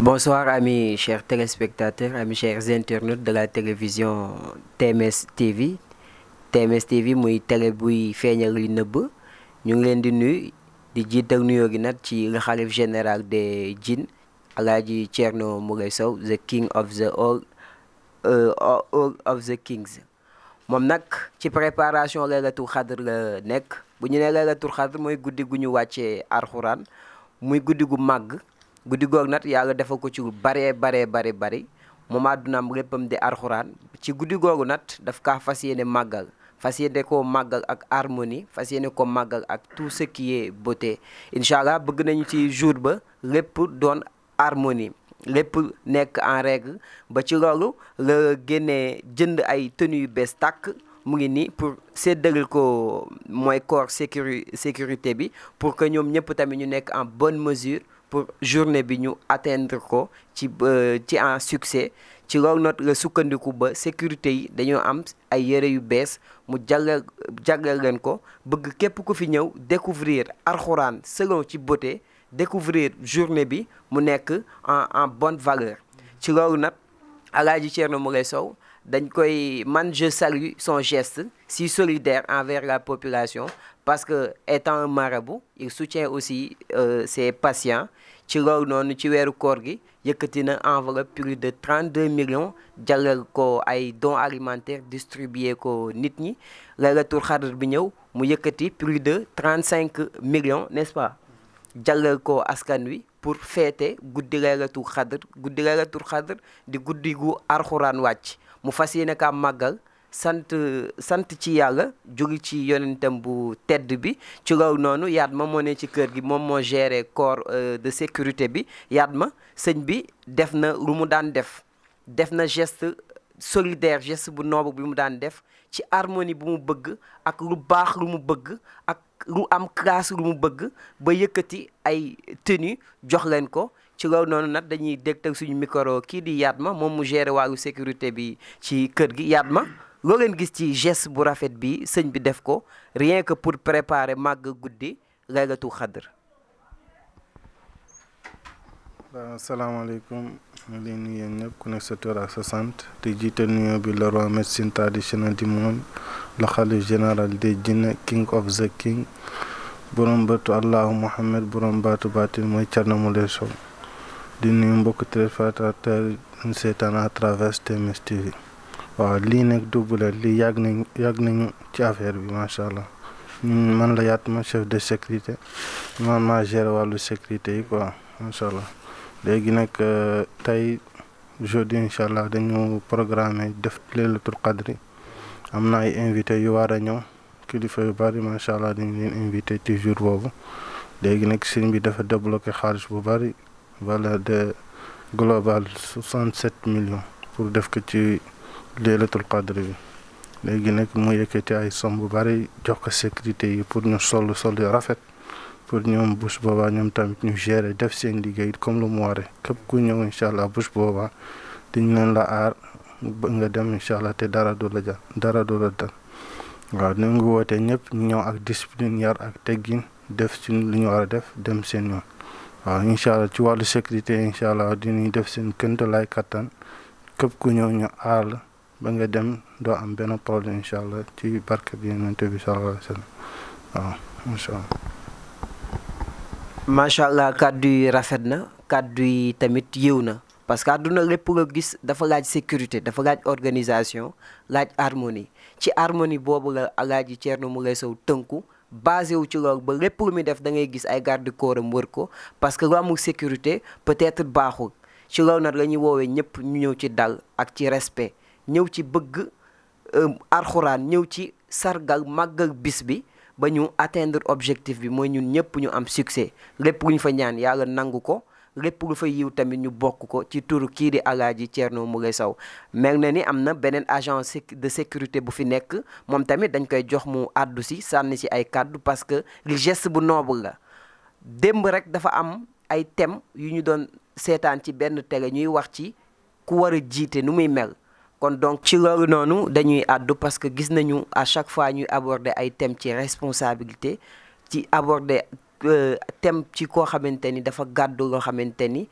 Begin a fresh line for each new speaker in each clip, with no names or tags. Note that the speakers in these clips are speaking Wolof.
Bonsoir amis chers téléspectateurs, amis chers internautes de la télévision TMS TV. TMS TV muy télé buy feeñal li nëbb ñu ngi leen di nuyu di jiital nuyoo gi nag ci le xalif général des Djinn Alaaji Thierno Moulé Sow the king of the all of the kings. moom nag ci préparation laylatul xadr la nekk. bu ñu nee laylatul xadr mooy guddi gu ñu wàccee alxuraan, muy guddi gu màgg. guddi goog nag yàlla defal ko ci lu bari moom àddunaam léppam di alxuraan. ci guddi googu nag daf kaa fas yéene màggal, fas yéene koo màggal ak harmonie, fas yéene ko màggal ak tout ce qui est beauté. incha allah bëgg nañu ci jour ba lépp doon harmonie, lépp nekk en règle. ba ci loolu la génnee jënd ay tenues yu bees tàkk mu ngi nii pour séddale ko mooy corps sécurité bi, pour que ñoom ñëpp tamit ñu nekk en bonne mesure pour journée bi ñu atteindre ko ci en succès. ci loolu nag la sukkandiku ba sécurité yi dañoo am ay yëre yu bees mu jagleel leen ko, bëgg képp ku fi ñëw découvrir alxuraan selon ci beauté, découvrir journée bi mu nekk en bonne valeur. ci loolu nag Alaaji Thierno Moulé Sow dañ koy je salue son geste si solidaire envers la population, parce que étant un marabout il soutient aussi ses patients. ci loolu noonu ci weeru koor gi yëkkati na enveloppe plus de 32 millions jagleel ko ay dons alimentaires distribué ko nit ñi. laylatul xadr bi ñëw mu yëkkati plus de 35 millions, n'est-ce pas, jagleel ko askan wi pour fêter guddi laylatul xadr di guddi gu alxuraan wàcc. mu fas yéene kaa màggal, sant ci yàlla, jógi ci yonentam bu tedd bi. ci loolu noonu Yatma moo ne ci kër gi, moom moo géré corps de sécurité bi. Yatma sëñ bi def na lu mu daan def na geste solidaire, geste bu noble bi mu daan def, ci harmonie bu mu bëgg ak lu baax lu mu bëgg ak lu am classe lu mu bëgg, ba yëkkati ay tenue jox leen ko. ci loolu noonu nag dañuy dégtal suñu micro kii di Yatma, moom mu géré wàllu sécurité bi ci kër gi. Yatma, loo leen gis ci geste bu rafet bi sëñ bi def ko rien que pour préparer màgg guddi laylatul xadr.
waaw asalaamaaleykum, ñu leen nuyu yéen ñëpp ku nekk sa tur ak sa sant, te jiital nuyoo bi le roi médecine traditionnel du monde, le khalife général des Djinn, king of the king, borom bëtu Allahu Muhammad, borom baatu baatin mooy Thierno Moulé Sow. di nuyu mbokk téléspectateurs ñu seetaan à travers TMS TV. waaw lii nag double lii yàgg nañu ci affaire bi macha allah. man la Yatma, chef de sécurité, man maa géré wàllu sécurité yi quoi macha allah. léegi nag tey jeudi incha allah dañu programmé def laylatul qadri. am na ay invité yu war a ñëw, kilifa yu bari macha allah dañu leen invité ci jour boobu. léegi nag sëñ bi dafa débloqué xaalis bu bari, valeur de global 67 millions pour def ko ci laylatul qadri bi. léegi nag mu yëkkati ay somme bu bari jox ko sécurité yi pour ñu sol yu rafet, pour ñoom bés boobaa ñoom tamit ñu gérer def seen liggéey comme lu mu waree. képp ku ñëw incha allah bés boobaa dañ leen la aar ba nga dem incha allah te dara du la dal. waaw ñu ngi woote ñëpp ñu ñëw ak discipline, yar ak teggin, def ci lu ñu war a def, dem seen yoon. waaw incha allah ci wàllu sécurité incha allah dinañ def seen këntalaay kattan, képp ku ñëw ñu aar la ba nga dem doo am benn problème incha allah ci barke bi Yonent bi sallallahu alayhi wa sallam. waaw incha allah.
macha allah kàddu yi rafet na, kàddu yi tamit yiw na, parce que àdduna lépp nga gis dafa laaj sécurité, dafa laaj organisation, laaj harmonie. ci harmonie boobu la Alaaji Thierno Moulé Sow tënku, basé wu ci loolu ba lépp lu muy def da ngay gis ay garde corps am wër ko, parce que lu amul sécurité peut-être baaxul. ci loolu nag la ñuy woowee ñëpp ñu ñëw ci dal ak ci respect, ñëw ci bëgg alxuraan, ñëw ci sargal màggal bis bi ba ñu atteindre objectif bi, mooy ñun ñëpp ñu am succès. lépp lu ñu fa ñaan yàlla nangu ko, lépp lu fa yiw tamit ñu bokk ko ci turu kii di Alaaji Thierno Moulé Sow. mel na ni am na beneen agent de sécurité bu fi nekk, moom tamit dañ koy jox mu àddu si sànni si ay kàddu, parce que li geste bu noble la. démb rek dafa am ay thèmes yu ñu doon seetaan ci benn télé ñuy wax ci ku war a jiite nu muy mel. kon donc ci loolu noonu dañuy àddu, parce que gis nañu à chaque fois ñuy aborder ay thèmes ci responsabilité, ci aborder thème ci koo xamante ni dafa gàddu loo xamante ni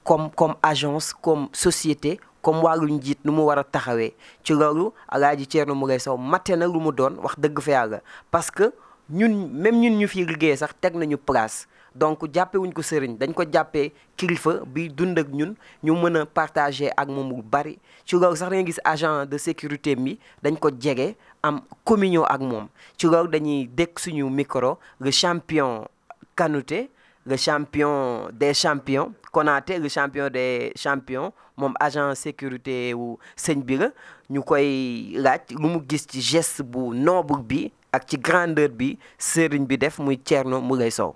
comme agence comme société comme wàllu njiit nu mu war a taxawee ci loolu Alaaji Thierno Moulé Sow mate na lu mu doon wax dëgg fa yàlla parce que même ñun ñu fi liggéey sax teg nañu place donc jàppe wuñ ko sëriñ dañ ko jàppee kilifa bi dund ak ñun ñu mën a partager ak moom lu bari ci loolu sax dañuy gis agent de sécurité mi dañ ko jege am communion ak moom ci loolu dañuy dégg suñu micro le champion Kanouté le champion des champions Konaté le champion des champions moom agent sécurité wu sëñ bi la ñu koy laaj lu mu gis ci geste bu noble bi ak ci grandeur bi sëriñ bi def muy Thierno Moulé Sow.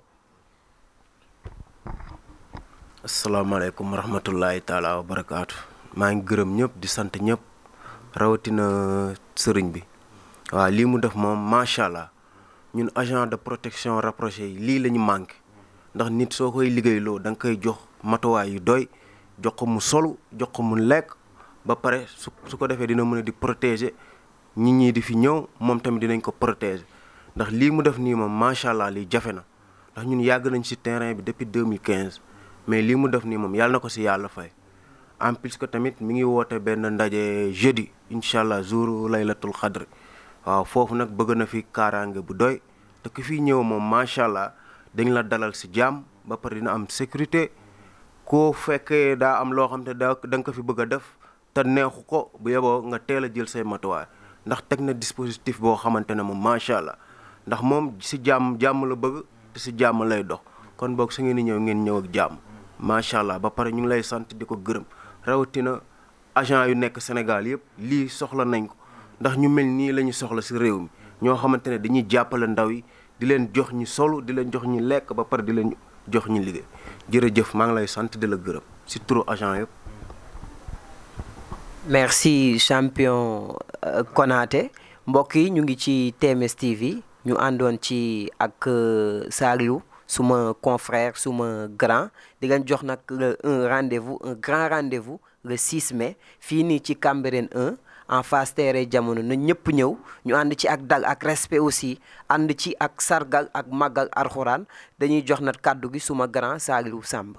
asalaamaaleykum wa rahmatullahi taala wa barakaatu maa ngi gërëm ñëpp di sant ñëpp rawatina sëriñ bi waaw lii mu def moom macha allah ñun agent de protection rapproché yi lii la ñu manqué ndax nit soo koy liggéeyloo da nga koy jox matuwaay yu doy jox ko mu solu jox ko mu lekk ba pare su ko defee dina mën a di protéger nit ñi di fi ñëw moom tamit dinañ ko protéger ndax lii mu def nii moom macha allah lii jafe na ndax ñun yàgg nañ ci terrain bi depuis 2015. mais lii mu def nii moom yàlla na ko si yàlla fay en plus que tamit mi ngi woote benn ndaje jeudi incha allah jour laylatul xadri waaw foofu nag bëgg na fi kaaraange bu doy te ku fi ñëw moom macha allah dañ la dalal si jàmm ba pare dina am sécurité koo fekkee daa am loo xam te da nga ko fi bëgg a def te neexu ko bu yeboo nga teel a jël say matuwaay ndax teg na dispositif boo xamante ne moom macha allah ndax moom si jàmm la bëgg te si jàmm lay dox kon boog su ngeen di ñëw ngeen ñëw ak jàmm. macha allah ba pare ñu ngi lay sant di ko gërëm rawatina agent yu nekk Sénégal yëpp lii soxla nañ ko ndax ñu mel nii la ñu soxla si réew mi ñoo xamante ne dañuy jàppale ndaw yi di leen jox ñi solu di leen jox ñi lekk ba pare di leen jox ñi liggéey jërëjëf maa ngi lay sant di la gërëm si turu agent yëpp.
merci champion Konaté mbokk yi ñu ngi ci TMS TV ñu àndoon ci ak Saliou suma confrère suma grand di leen jox nag un grand rendez-vous le 6 mai fii nii ci Cambérène 1 en face terre jamono na ñëpp ñëw ñu ànd ci ak dal ak respect aussi ànd ci ak sargal ak màggal alxuraan dañuy jox nag kàddu gi suma grand Saliou Samb.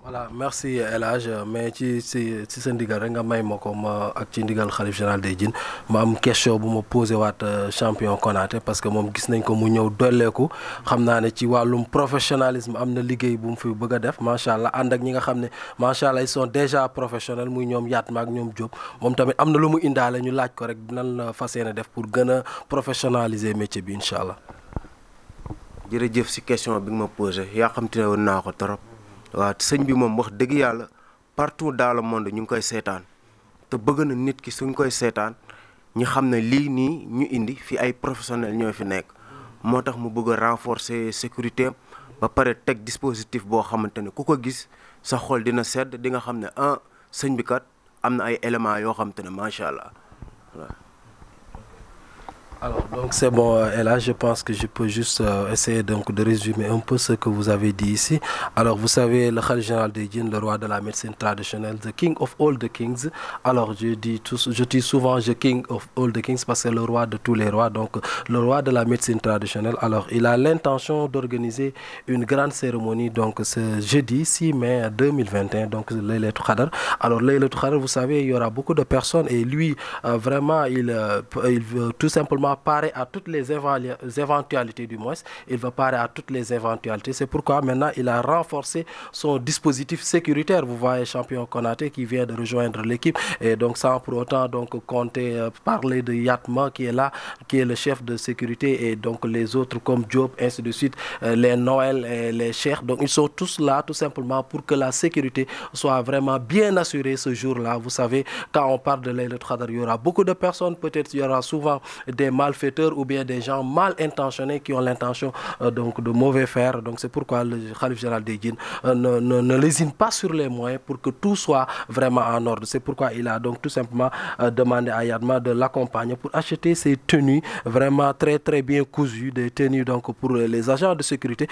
voilà merci El Hadj mais ci sa ndigal rek nga may ma ko ma ak ci ndigal xalif général des Djinn ma am question bu ma posé waat champion Konaté parce que moom gis nañ ko mu ñëw dolleeku xam naa ne ci wàllum professionnalisme am na liggéey bu mu fi bëgg a def macha allah ànd ak ñi nga xam ne macha allah ils sont déjà professionnels muy ñoom Yatma ak ñoom Diop moom tamit am na lu mu indaale ñu laaj ko rek nan la fas yéene def pour gën a professionnaliser métier bi incha allah.
jërëjëf si question bi nga ma posé yaa xam te ne woon naa ko trop. waaw sëñ bi moom wax dëgg yàlla partout dans le monde ñu ngi koy seetaan te bëgg na nit ki suñ koy seetaan ñu xam ne lii nii ñu indi fi ay professionnels ñoo fi nekk moo tax mu bëgg a renforcer sécurité ba pare teg dispositif boo xamante ne ku ko gis sa xol dina sedd di nga xam ne sëñ bi kat am na ay éléments yoo xamante ne macha allah waaw.
Alors, donc c'est bon, là, je pense que je peux juste essayer donc de résumer un peu ce que vous avez dit ici. Alors, vous savez, le Khalif général des Djinns, le roi de la médecine traditionnelle, the king of all the kings. Alors, je dis souvent the king of all the kings parce que c'est le roi de tous les rois, donc le roi de la médecine traditionnelle. Alors, il a l'intention d'organiser une grande cérémonie, donc ce jeudi 6 mai 2021, donc Laylatul Qadr. Alors, Laylatul Qadr, vous savez, il y aura beaucoup de personnes et lui, vraiment, il veut tout simplement parer à toutes les éventualités du moins. Il va parer à toutes les éventualités. C'est pourquoi maintenant il a renforcé son dispositif sécuritaire. Vous voyez champion Konaté qui vient de rejoindre l'équipe et donc sans pour autant donc compter parler de Yatma qui est là, qui est le chef de sécurité et donc les autres comme Diop, ainsi de suite, les Noël et les chefs. Donc ils sont tous là tout simplement pour que la sécurité soit vraiment bien assurée ce jour-là. Vous savez, quand on parle de Laylatul Qadr, il y aura beaucoup de personnes, peut-être il y aura souvent des malfaiteurs ou bien des gens mal intentionnés qui ont l'intention donc de mauvais faire. Donc c'est pourquoi le Khalif général des Djinns ne lésine pas sur les moyens pour que tout soit vraiment en ordre. C'est pourquoi il a donc tout simplement demandé à Yatma de l'accompagner pour acheter ces tenues vraiment très très bien cousues, des tenues donc pour les agents de sécurité.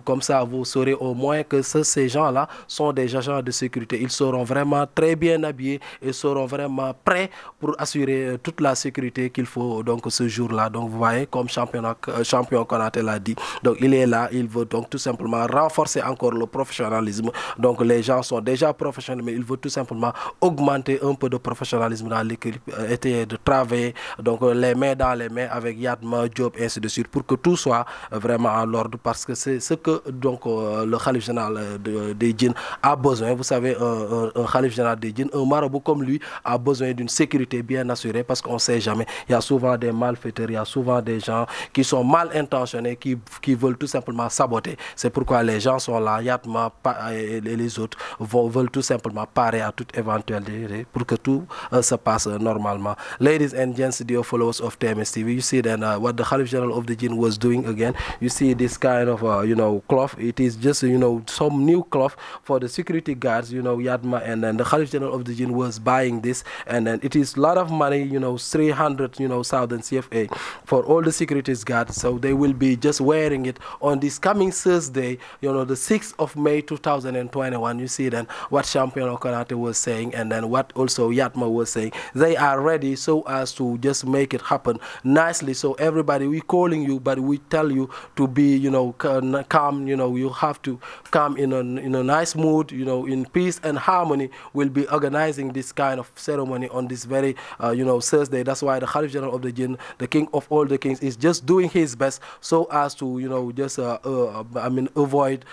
Comme ça vous saurez au moins que ces gens-là sont des agents de sécurité. Ils seront vraiment très bien habillés et seront vraiment prêts pour assurer toute la sécurité qu'il faut donc ce jour-là. Donc vous voyez, comme champion Konaté l'a dit, donc il est là, il veut donc tout simplement renforcer encore le professionnalisme. Donc les gens sont déjà professionnels, mais il veut tout simplement augmenter un peu de professionnalisme dans l'équipe, essayer de travailler donc les mains dans les mains avec Yatma, Diop, et ainsi de suite, pour que tout soit vraiment en ordre, parce que c'est ce que donc le Khalif général des djinns a besoin. Vous savez, un Khalif général des djinns, un marabout comme lui, a besoin d'une sécurité bien assurée, parce qu'on ne sait jamais. Il y a souvent des malfaiteurs, il y a souvent des gens qui sont mal intentionnés, qui veulent tout simplement saboter. C'est pourquoi les gens sont là, Yatma et les autres veulent tout simplement parer à toute éventualité pour que tout se passe normalement. Ladies and gents, dear followers of TMS TV, you see then what the Khalif General of the Jinn was doing again. You see this kind of cloth. It is just some new cloth for the security guards, Yatma, and then the Khalif General of the Jinn was buying this, and then it is a lot of money, 300,000 CFA for all the security guards. So they will be just wearing it on this coming Thursday, the 6th of May 2021. You see then what Champion Konaté was saying, and then what also Yatma was saying. They are ready so as to just make it happen nicely. So everybody, we calling you, but we tell you to be, calm. You have to come in a nice mood, in peace and harmony. We'll be organizing this kind of ceremony on this very, Thursday. That's why the Khalif General of the Jinn, the king of all the kings, is just doing his best so as to, just avoid,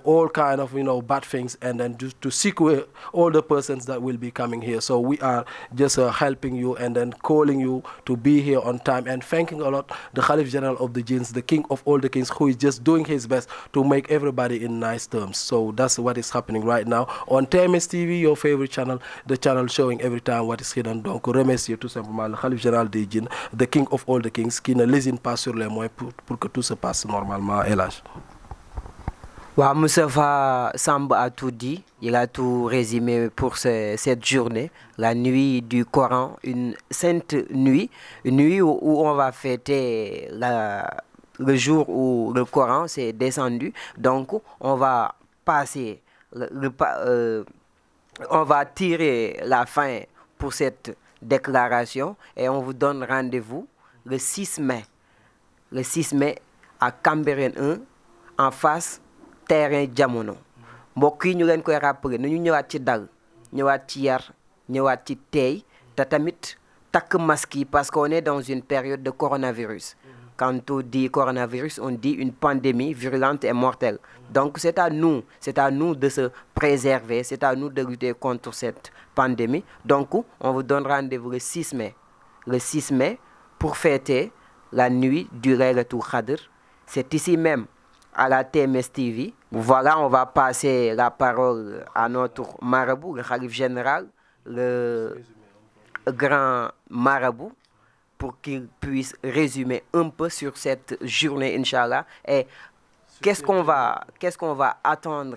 all kind of, bad things, and then just to secure all the persons that will be coming here. So we are just helping you and then calling you to be here on time, and thanking a lot the Khalif General of the Jinns, the king of all the kings, who is just doing his best to make everybody in nice terms. So that's what is happening right now on TMS TV, your favorite channel, the channel showing every time what is hidden. Donc remercier tout simplement le Khalif Général des Jinns, the king of all the kings, qui ne lésine pas sur les moyens pour que tout se passe normalement. Et là.
Wa Moustapha Samb a tout dit, il a tout résumé pour cette journée, la nuit du Coran, une sainte nuit, une nuit où on va fêter le jour où le Coran s'est descendu. Donc on va passer, on va tirer la fin pour cette déclaration, et on vous donne rendez-vous le 6 mai. Le 6 mai à Cambérène 1, en face terrain Jamono. Mbokk yi ñu leen koy rappeler nañu ñëwaat ci dal, ñëwaat ci yar, ñëwaat ci tey, te tamit takk masque yi, parce qu'on est dans une période de coronavirus. Quand on dit coronavirus, on dit une pandémie virulente et mortelle. Donc c'est à nous de se préserver, c'est à nous de lutter contre cette pandémie. Donc on vous donne rendez-vous le 6 mai. Le 6 mai pour fêter la nuit du Laylatul Qadr. C'est ici même à la TMS TV. Voilà, on va passer la parole à notre marabout, le Khalif général, le grand marabout, pour qu'il puisse résumer un peu sur cette journée, Inch'Allah. Et qu'est-ce qu'on va attendre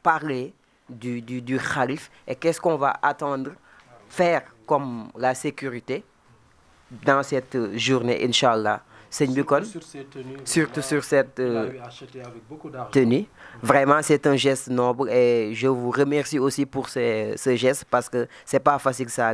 parler du Khalif, et qu'est-ce qu'on va attendre faire comme la sécurité dans cette journée, Inch'Allah. Surtout sur cette tenue. Vraiment, c'est un geste noble, et je vous remercie aussi pour ce geste, parce que c'est pas facile ça.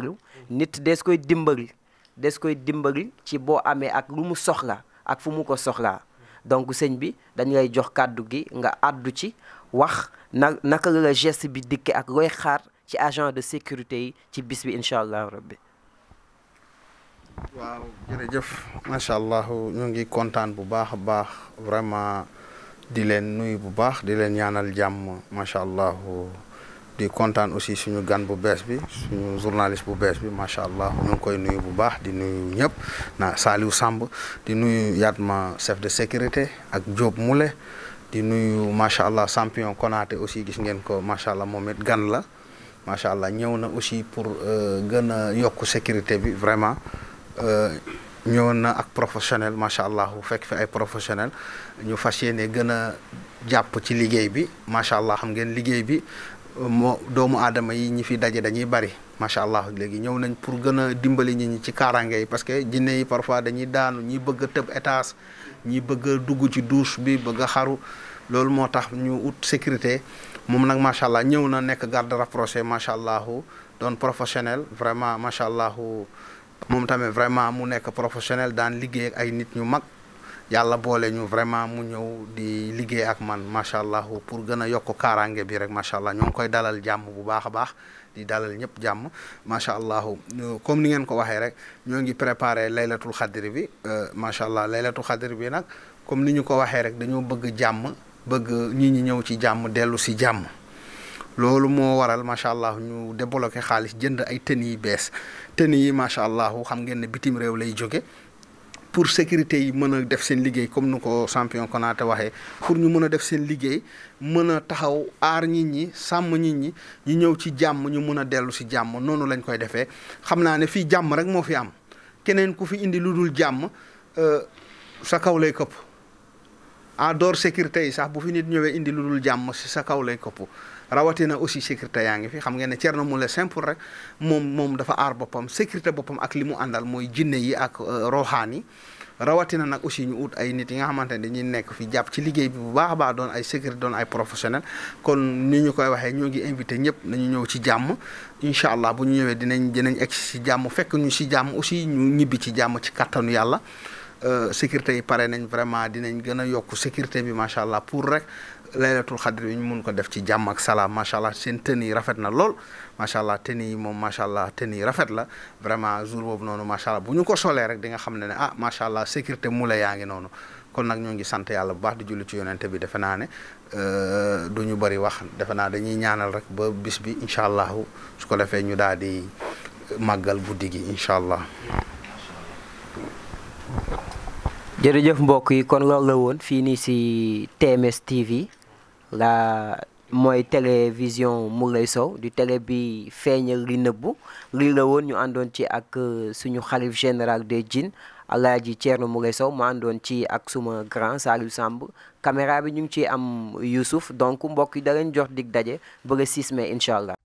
Nit des koy dimbali ci boo amee ak lu mu soxla ak fu mu ko soxlaa. Donc sëñ bi dañ lay jox kàddu gi nga àddu ci wax naka la geste bi dikke ak looy xaar ci agent de sécurité yi ci bis bi incha allah rabbi.
waaw jërëjëf macha allah ñu ngi kontaan bu baax a baax vraiment di leen nuyu bu baax di leen ñaanal jàmm macha allah di kontaan aussi suñu gan bu bees bi suñu journaliste bu bees bi macha allah ñu ngi koy nuyu bu baax di nuyu ñëpp na Saliou Samb di nuyu Yatma chef de sécurité ak Diop Moule di nuyu macha allah champion Konaté aussi gis ngeen ko macha allah moom it gan la macha allah ñëw na aussi pour gën a yokk sécurité bi vraiment. ñëwoon na ak professionnel macha allah fekk fi ay professionnel ñu fas yéene gën a jàpp ci liggéey bi macha allah xam ngeen liggéey bi doomu aadama yi ñi fi daje dañuy bari macha allah léegi ñëw nañ pour gën a dimbali nit ñi ci kaaraange yi parce que jinne yi parfois dañuy daanu ñi bëgg a tëb étage ñi bëgg a dugg ci douche bi bëgg a xaru loolu moo tax ñu ut sécurité moom nag macha allah ñëw na nekk garde rapproché macha allah doon professionnel vraiment macha allah. moom tamit vraiment mu nekk professionnel daan liggéey ak ay nit ñu mag yàlla boole ñu vraiment mu ñëw di liggéey ak man macha allah pour gën a yokk kaaraange bi rek macha allah ñoo ngi koy dalal jàmm bu baax a baax di dalal ñëpp jàmm macha allah comme ni ngeen ko waxee rek ñoo ngi préparé laylatul xadri bi macha allah laylatul xadri bi nag comme ni ñu ko waxee rek dañoo bëgg jàmm bëgg ñi ñi ñëw ci jàmm dellu si jàmm loolu moo waral macha allah ñu débloqué xaalis jënd ay tenue yi bees tenue yi macha allah xam ngeen ne bitim réew lay jóge pour sécurité yi mën a def seen liggéey comme nu ko champion Konaté waxee pour ñu mën a def seen liggéey mën a taxaw aar nit ñi sàmm nit ñi ñu ñëw ci jàmm ñu mën a dellu si jàmm noonu lañ koy defee xam naa ne fii jàmm rek moo fi am keneen ku fi indi lu dul jàmm sa kaw lay këpp en dehors sécurité yi sax bu fi nit ñëwee indi lu dul jàmm si sa kaw lay këpp rawatina aussi sécurité yaa ngi fi xam ngeen ne Thierno Moule simple rek moom dafa aar boppam sécurité boppam ak li mu àndal mooy jinne yi ak roxaan yi rawatina nag aussi ñu ut ay nit yi nga xamante ne dañuy nekk fi jàpp ci liggéey bi bu baax a baax doon ay sécurité doon ay professionnel kon ni ñu koy waxee ñoo ngi invité ñëpp nañu ñëw ci jàmm incha allah bu ñu ñëwee dinañ egg si jàmm fekk ñu si jàmm aussi ñu ñibbi ci jàmm ci kattanu yàlla sécurité yi pare nañ vraiment dinañ gën a yokk sécurité bi macha allah pour rek laylatul xadr bi ñu mun ko def ci jàmm ak salaam macha allah seen tenue yi rafet na lool macha allah tenue yi moom macha allah tenue yi rafet la vraiment jour boobu noonu macha allah bu ñu ko solee rek di nga xam ne ah macha allah sécurité Moule yaa ngi noonu kon nag ñoo ngi sant yàlla bu baax di julli ci yonente bi defe naa ne du ñu bëri wax defe naa dañuy ñaanal rek ba bis bi incha allah su ko defee ñu daal di màggal guddi gi incha allah.
jërëjëf mbokk yi kon loolu la woon fii nii si TMS TV la mooy télévision Moulay Sow di télé bi feeñal li nëbbu lii la woon ñu àndoon ci ak suñu xalif général des djinns Alaaji Thierno Moulay Sow ma àndoon ci ak suma grand Saliou Samb caméra bi ñu ngi ciy am Youssouf donc mbokk yi da leen jox dig daje ba le 6 mai incha allah.